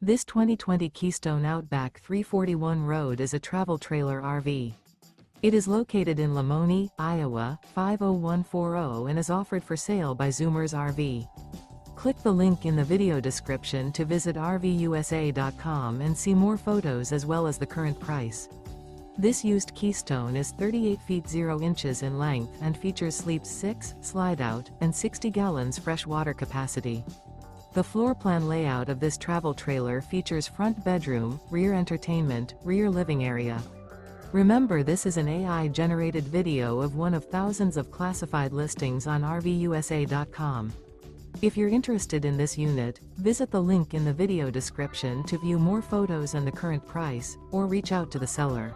This 2020 Keystone Outback 341 Road is a travel trailer RV. It is located in Lamoni, Iowa, 50140 and is offered for sale by Zoomers RV. Click the link in the video description to visit RVUSA.com and see more photos as well as the current price. This used Keystone is 38 feet 0 inches in length and features sleeps 6, slide-out, and 60 gallons fresh water capacity. The floor plan layout of this travel trailer features front bedroom, rear entertainment, rear living area. Remember, this is an AI-generated video of one of thousands of classified listings on RVUSA.com. If you're interested in this unit, visit the link in the video description to view more photos and the current price, or reach out to the seller.